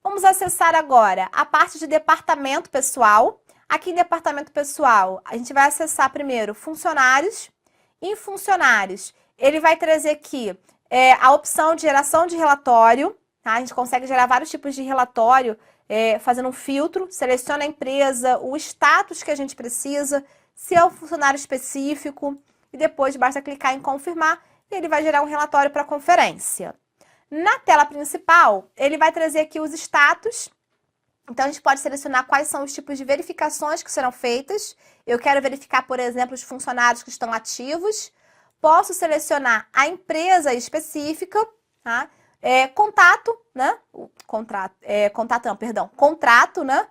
Vamos acessar agora a parte de departamento pessoal. Aqui em departamento pessoal, a gente vai acessar primeiro funcionários. Em funcionários, ele vai trazer aqui a opção de geração de relatório. Tá? A gente consegue gerar vários tipos de relatório fazendo um filtro. Seleciona a empresa, o status que a gente precisa, se é um funcionário específico. E depois basta clicar em confirmar e ele vai gerar um relatório para a conferência. Na tela principal, ele vai trazer aqui os status. Então, a gente pode selecionar quais são os tipos de verificações que serão feitas. Eu quero verificar, por exemplo, os funcionários que estão ativos. Posso selecionar a empresa específica, tá? Contato, né? Contrato, né?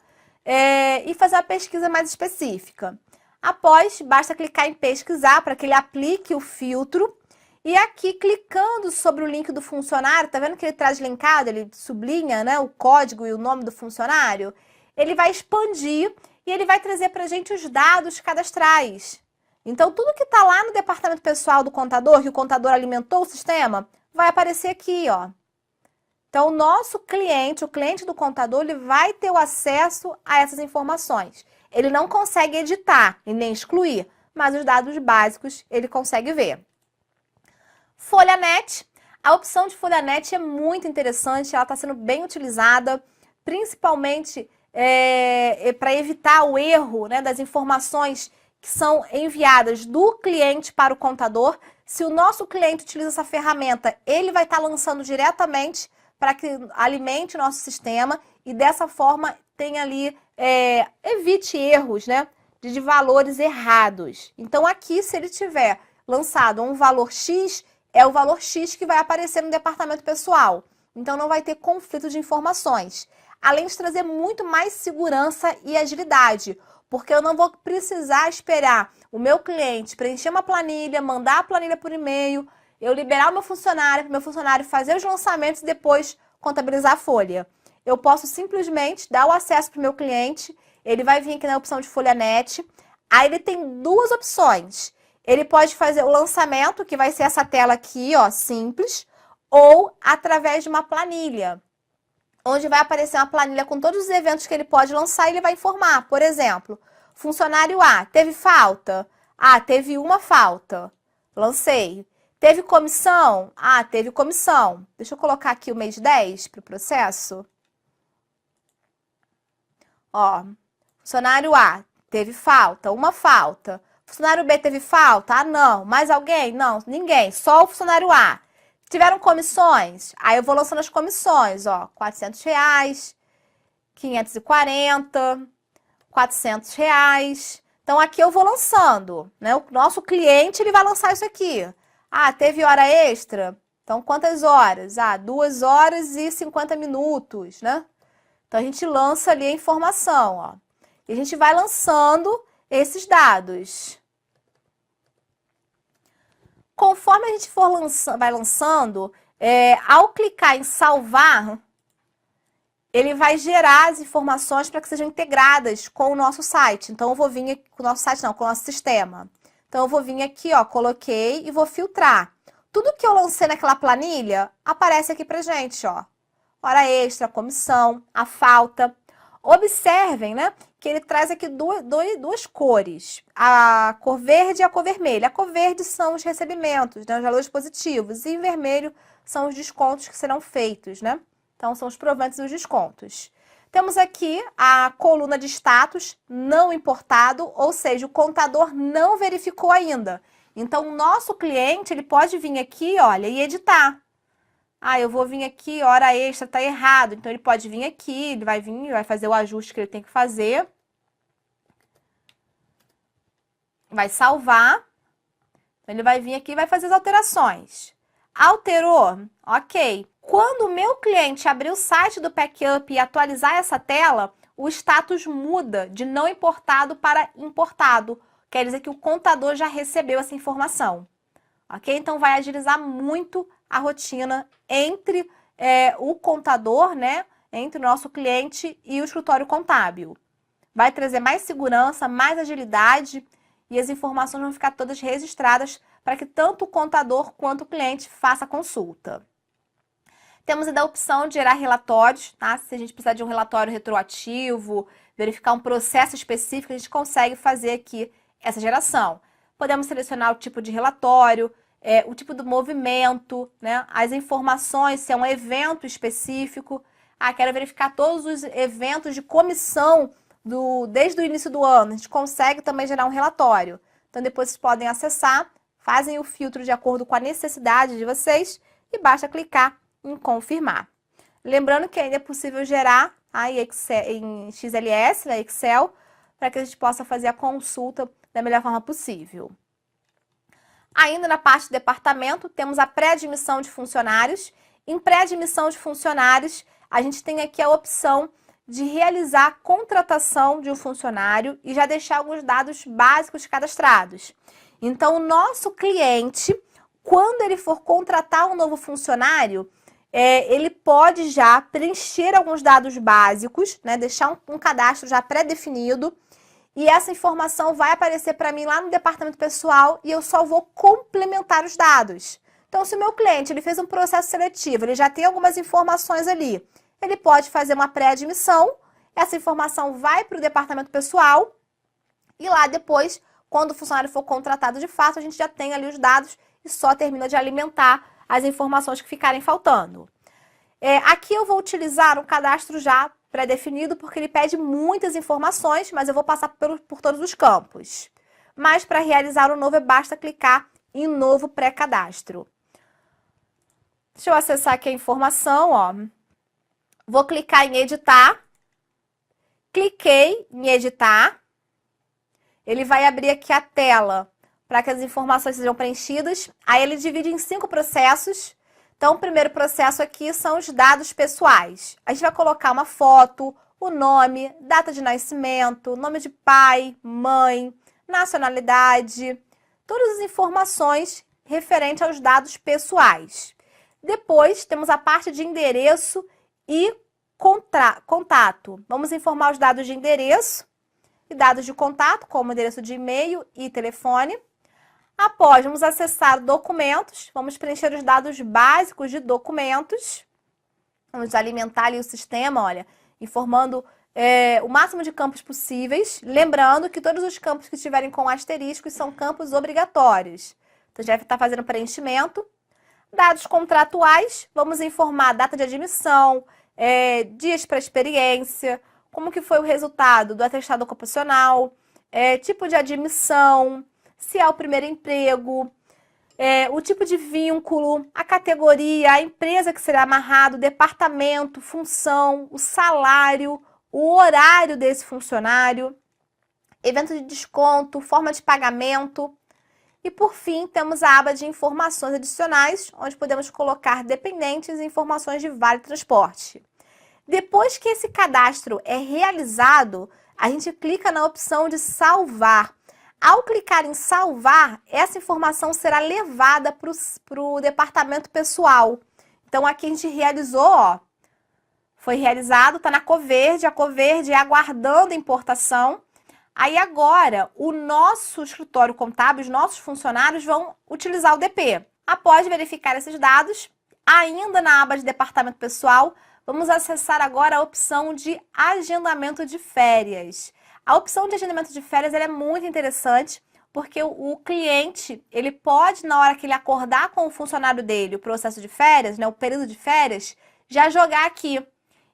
E fazer uma pesquisa mais específica. Após, basta clicar em pesquisar para que ele aplique o filtro. E aqui, clicando sobre o link do funcionário, tá vendo que ele traz linkado, ele sublinha, né, o código e o nome do funcionário? Ele vai expandir e ele vai trazer para a gente os dados cadastrais. Então, tudo que está lá no departamento pessoal do contador, que o contador alimentou o sistema, vai aparecer aqui, ó. Então, o nosso cliente, o cliente do contador, ele vai ter o acesso a essas informações. Ele não consegue editar e nem excluir, mas os dados básicos ele consegue ver. FolhaNet. A opção de FolhaNet é muito interessante, ela está sendo bem utilizada, principalmente para evitar o erro, né, das informações que são enviadas do cliente para o contador. Se o nosso cliente utiliza essa ferramenta, ele vai estar lançando diretamente para que alimente o nosso sistema e dessa forma tenha ali, evite erros, né, de valores errados. Então aqui, se ele tiver lançado um valor X, é o valor X que vai aparecer no departamento pessoal. Então, não vai ter conflito de informações. Além de trazer muito mais segurança e agilidade, porque eu não vou precisar esperar o meu cliente preencher uma planilha, mandar a planilha por e-mail, eu liberar o meu funcionário fazer os lançamentos e depois contabilizar a folha. Eu posso simplesmente dar o acesso para o meu cliente, ele vai vir aqui na opção de FolhaNet, aí ele tem duas opções. Ele pode fazer o lançamento, que vai ser essa tela aqui, ó, simples, ou através de uma planilha, onde vai aparecer uma planilha com todos os eventos que ele pode lançar e ele vai informar. Por exemplo, funcionário A, teve falta? Ah, teve uma falta. Lancei. Teve comissão? Ah, teve comissão. Deixa eu colocar aqui o mês 10 para o processo. Ó, funcionário A, teve falta, uma falta. Funcionário B teve falta? Ah, não. Mais alguém? Não, ninguém. Só o funcionário A. Tiveram comissões? Aí eu vou lançando as comissões, ó. R$400, 540, R$400. Então, aqui eu vou lançando, né? O nosso cliente, ele vai lançar isso aqui. Ah, teve hora extra? Então, quantas horas? Ah, 2 horas e 50 minutos, né? Então, a gente lança ali a informação, ó. E a gente vai lançando esses dados. Conforme a gente vai lançando, ao clicar em salvar, ele vai gerar as informações para que sejam integradas com o nosso site. Então, eu vou vir aqui, com o nosso site não, com o nosso sistema. Então, eu vou vir aqui, ó, coloquei e vou filtrar. Tudo que eu lancei naquela planilha, aparece aqui pra gente, ó. Hora extra, comissão, a falta. Observem, né, que ele traz aqui duas cores, a cor verde e a cor vermelha. A cor verde são os recebimentos, né, os valores positivos, e em vermelho são os descontos que serão feitos, né? Então, são os proventos e os descontos. Temos aqui a coluna de status não importado, ou seja, o contador não verificou ainda. Então, o nosso cliente, ele pode vir aqui, olha, e editar. Ah, eu vou vir aqui, hora extra, tá errado. Então, ele pode vir aqui, ele vai vir, vai fazer o ajuste que ele tem que fazer. Vai salvar. Então, ele vai vir aqui e vai fazer as alterações. Alterou? Ok. Quando o meu cliente abrir o site do PeckUp e atualizar essa tela, o status muda de não importado para importado. Quer dizer que o contador já recebeu essa informação. Ok? Então, vai agilizar muito a rotina entre o contador, né? Entre o nosso cliente e o escritório contábil. Vai trazer mais segurança, mais agilidade e as informações vão ficar todas registradas para que tanto o contador quanto o cliente faça a consulta. Temos ainda a opção de gerar relatórios, tá? Se a gente precisar de um relatório retroativo, verificar um processo específico, a gente consegue fazer aqui essa geração. Podemos selecionar o tipo de relatório, o tipo do movimento, né? As informações, se é um evento específico. Quero verificar todos os eventos de comissão desde o início do ano. A gente consegue também gerar um relatório. Então, depois vocês podem acessar, fazem o filtro de acordo com a necessidade de vocês e basta clicar em confirmar. Lembrando que ainda é possível gerar em XLS, né, Excel, para que a gente possa fazer a consulta da melhor forma possível. Ainda na parte de departamento, temos a pré-admissão de funcionários. Em pré-admissão de funcionários, a gente tem aqui a opção de realizar a contratação de um funcionário e já deixar alguns dados básicos cadastrados. Então, o nosso cliente, quando ele for contratar um novo funcionário, ele pode já preencher alguns dados básicos, né, deixar um cadastro já pré-definido, e essa informação vai aparecer para mim lá no departamento pessoal e eu só vou complementar os dados. Então, se o meu cliente ele fez um processo seletivo, ele já tem algumas informações ali, ele pode fazer uma pré-admissão, essa informação vai para o departamento pessoal e lá depois, quando o funcionário for contratado de fato, a gente já tem ali os dados e só termina de alimentar as informações que ficarem faltando. Aqui eu vou utilizar um cadastro já pré-definido, porque ele pede muitas informações, mas eu vou passar por todos os campos. Mas para realizar o novo, basta clicar em novo pré-cadastro. Deixa eu acessar aqui a informação, ó. Vou clicar em editar. Cliquei em editar. Ele vai abrir aqui a tela para que as informações sejam preenchidas. Aí ele divide em 5 processos. Então, o primeiro processo aqui são os dados pessoais. A gente vai colocar uma foto, o nome, data de nascimento, nome de pai, mãe, nacionalidade, todas as informações referentes aos dados pessoais. Depois, temos a parte de endereço e contato. Vamos informar os dados de endereço e dados de contato, como endereço de e-mail e telefone. Após, vamos acessar documentos, vamos preencher os dados básicos de documentos. Vamos alimentar ali o sistema, olha, informando o máximo de campos possíveis. Lembrando que todos os campos que estiverem com asteriscos são campos obrigatórios. Então, já deve estar fazendo preenchimento. Dados contratuais, vamos informar a data de admissão, dias para experiência, como que foi o resultado do atestado ocupacional, tipo de admissão, se é o primeiro emprego, o tipo de vínculo, a categoria, a empresa que será amarrado, o departamento, função, o salário, o horário desse funcionário, evento de desconto, forma de pagamento. E, por fim, temos a aba de informações adicionais, onde podemos colocar dependentes e informações de vale transporte. Depois que esse cadastro é realizado, a gente clica na opção de salvar. Ao clicar em salvar, essa informação será levada para o departamento pessoal. Então, aqui a gente realizou, ó, foi realizado, está na cor verde, a cor verde é aguardando importação. Aí agora, o nosso escritório contábil, os nossos funcionários vão utilizar o DP. Após verificar esses dados, ainda na aba de departamento pessoal, vamos acessar agora a opção de agendamento de férias. A opção de agendamento de férias ela é muito interessante, porque o cliente, ele pode, na hora que ele acordar com o funcionário dele, o processo de férias, né, o período de férias, já jogar aqui.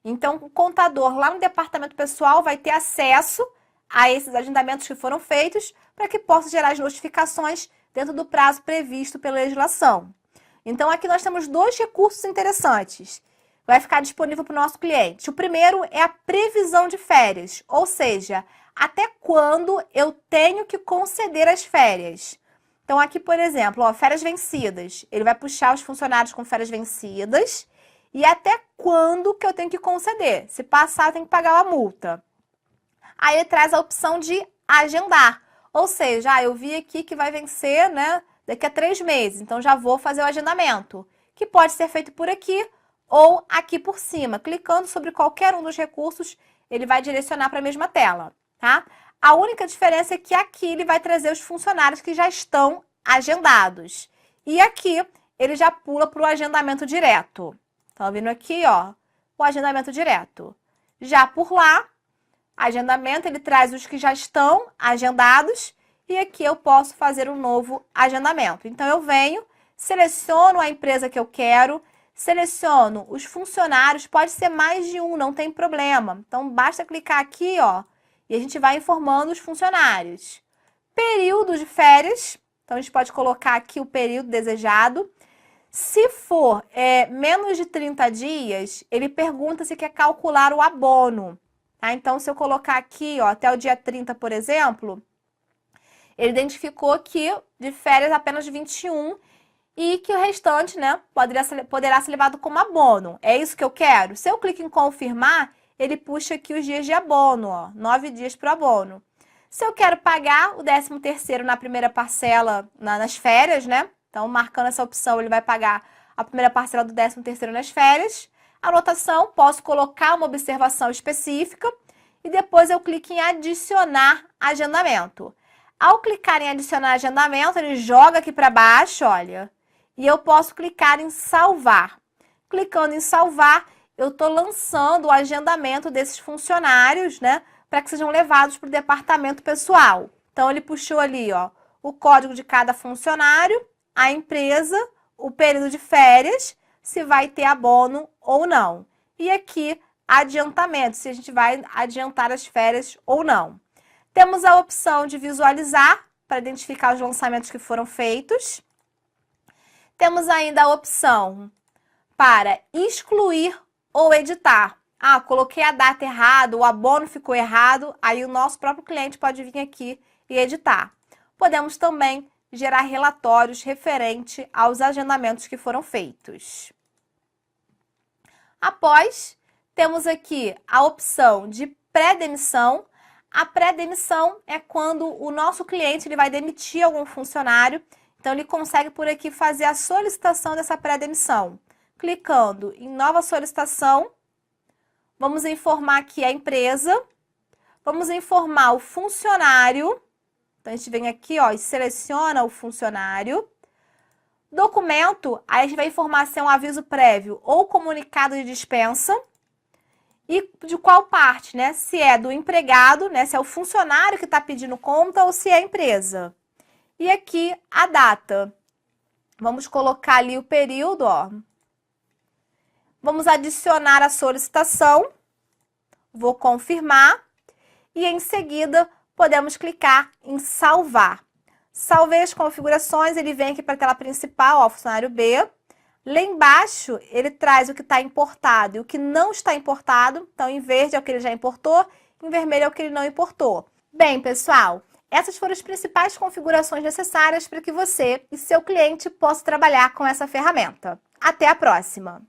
Então, o contador lá no departamento pessoal vai ter acesso a esses agendamentos que foram feitos para que possa gerar as notificações dentro do prazo previsto pela legislação. Então, aqui nós temos 2 recursos interessantes. Vai ficar disponível para o nosso cliente. O primeiro é a previsão de férias, ou seja, até quando eu tenho que conceder as férias. Então, aqui, por exemplo, ó, férias vencidas. Ele vai puxar os funcionários com férias vencidas e até quando que eu tenho que conceder. Se passar, eu tenho que pagar uma multa. Aí ele traz a opção de agendar. Ou seja, eu vi aqui que vai vencer, né, daqui a 3 meses. Então, já vou fazer o agendamento, que pode ser feito por aqui ou aqui por cima. Clicando sobre qualquer um dos recursos, ele vai direcionar para a mesma tela, tá? A única diferença é que aqui ele vai trazer os funcionários que já estão agendados. E aqui ele já pula para o agendamento direto. Então, vindo aqui, ó, o agendamento direto. Já por lá, agendamento, ele traz os que já estão agendados e aqui eu posso fazer um novo agendamento. Então, eu venho, seleciono a empresa que eu quero, seleciono os funcionários, pode ser mais de um, não tem problema. Então, basta clicar aqui, ó, e a gente vai informando os funcionários. Período de férias, então a gente pode colocar aqui o período desejado. Se for menos de 30 dias, ele pergunta se quer calcular o abono. Tá? Então, se eu colocar aqui, ó, até o dia 30, por exemplo, ele identificou que de férias apenas 21 e que o restante, né, poderá ser levado como abono. É isso que eu quero? Se eu clico em confirmar, ele puxa aqui os dias de abono, ó, 9 dias para o abono. Se eu quero pagar o 13º na primeira parcela nas férias, né? Então, marcando essa opção, ele vai pagar a primeira parcela do 13º nas férias. Anotação, posso colocar uma observação específica e depois eu clico em adicionar agendamento. Ao clicar em adicionar agendamento, ele joga aqui para baixo, olha, e eu posso clicar em salvar. Clicando em salvar, eu estou lançando o agendamento desses funcionários, né, para que sejam levados para o departamento pessoal. Então, ele puxou ali, ó, o código de cada funcionário, a empresa, o período de férias, se vai ter abono ou não. E aqui, adiantamento, se a gente vai adiantar as férias ou não. Temos a opção de visualizar, para identificar os lançamentos que foram feitos. Temos ainda a opção para excluir ou editar. Ah, coloquei a data errada, o abono ficou errado, aí o nosso próprio cliente pode vir aqui e editar. Podemos também gerar relatórios referente aos agendamentos que foram feitos. Após, temos aqui a opção de pré-demissão. A pré-demissão é quando o nosso cliente ele vai demitir algum funcionário, então ele consegue por aqui fazer a solicitação dessa pré-demissão. Clicando em nova solicitação, vamos informar aqui a empresa, vamos informar o funcionário, então a gente vem aqui, ó, e seleciona o funcionário. Documento, aí a gente vai informar se é um aviso prévio ou comunicado de dispensa. E de qual parte, né? Se é do empregado, né? Se é o funcionário que está pedindo conta ou se é a empresa. E aqui a data. Vamos colocar ali o período, ó. Vamos adicionar a solicitação. Vou confirmar. E em seguida, podemos clicar em salvar. Salvei as configurações, ele vem aqui para a tela principal, ó, funcionário B. Lá embaixo, ele traz o que está importado e o que não está importado. Então, em verde é o que ele já importou, em vermelho é o que ele não importou. Bem, pessoal, essas foram as principais configurações necessárias para que você e seu cliente possam trabalhar com essa ferramenta. Até a próxima!